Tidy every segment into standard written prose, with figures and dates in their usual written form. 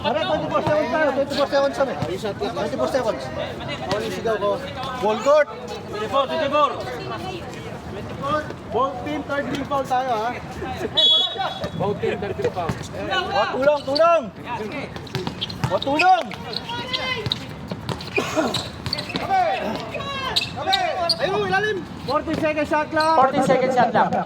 Para 24 seconds tayo, 24 seconds kami. 24 seconds. Bawal yung sigaw ko. Ball court. 24. Ball team, third team foul tayo ha. Ball team, third team foul. Tulong! Tulong! Ayun, ilalim! 40 seconds shot lang! 40 seconds shot lang. 10.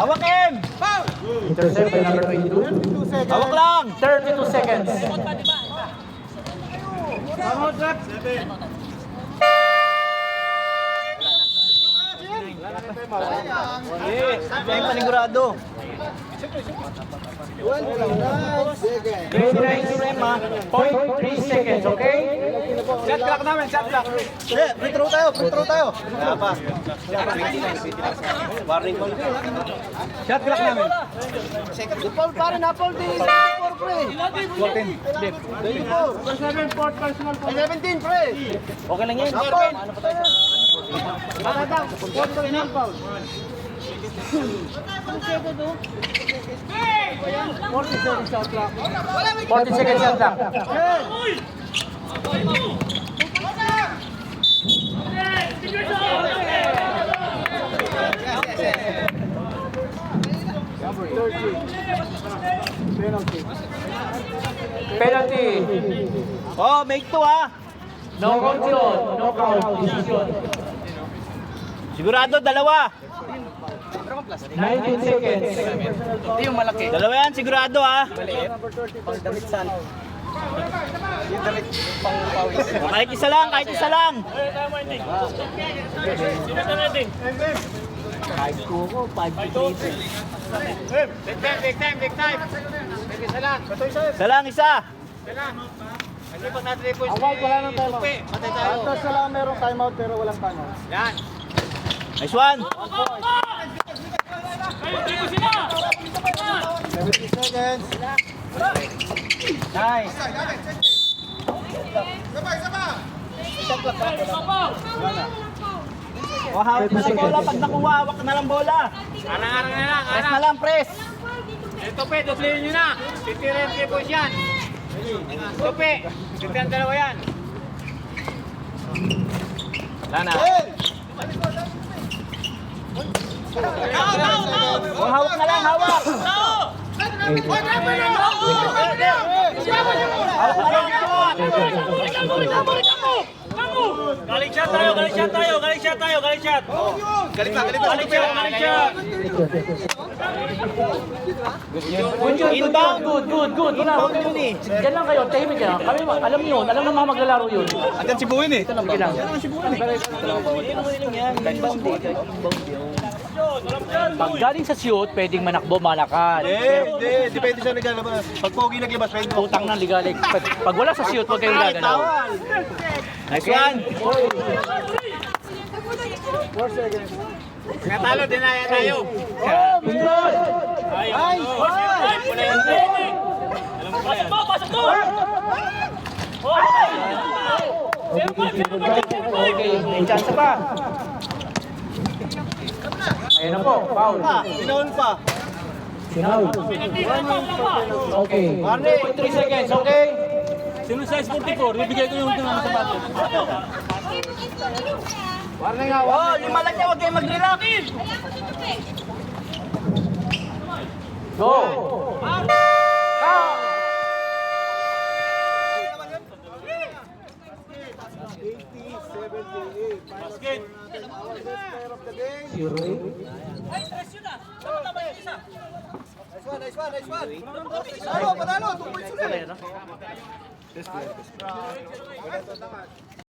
Hawak M! Intercept by number 22. Hawak lang! 32 seconds. Come on, Jack! Ay, panigurado. 29 seconds, okay? Shot clock namin, shot clock. Free throw tayo. Wala pa. Warning call. Shot clock namin. Foul pa rin, foul din. 4 pre. 14. 24. Personal foul. 17 pre. Okay lang yan. Foul. Ano pa tayo? Matataw. Personal foul. 40 seconds shot clock. 40 seconds shot lang. Penalty. Oh, make 2 ah. No count yun. No count. Decision. Sigurado, dalawa. 19 seconds. Hindi yung malaki. Dalawa yan, sigurado ah. Pang-damit san. Kahit isa lang. Kahit kuko, 5 Big time. Isa lang. Awal, wala ng timeout. Atas na lang merong timeout pero walang timeout. Yan. Nice one. 70 seconds. Nice. Hawak na lang bola. Pag nakuha, hawak na lang bola. Arang-arang na lang. Press na lang, press. Ito pe, doblihin nyo na. Titirin kay boys yan. Ito pe, titirin dalawa yan. Wala na. Hawak na lang, hawak. Galing shot tayo. Galing shot. Inbound. Good. Yan lang kayo, tahimik yan. Kami, alam niyo yun. Alam ng mga maglalaro yun. Adan si Buwin eh. Sige lang. Pag galing sa shoot, pwedeng manakbo, malakan. Hindi. Depende sa naglalabas. Pag pogi naglabas, pwede. Utang ng ligalig. Pag wala sa shoot, huwag kayong gagalaw. Nice one. Natalo din na tayo. Pasok mo! Okay, may chance pa. Ayan na po, foul. Pinaul pa. Okay. 3 seconds, okay? Sino size 44? Bibigay ko yung tunang sapatos. Warning nga. Oh, lima lang niya. Huwag kayo mag-relax. Go! Basket. Nice one. Panalo. 2 points ulit.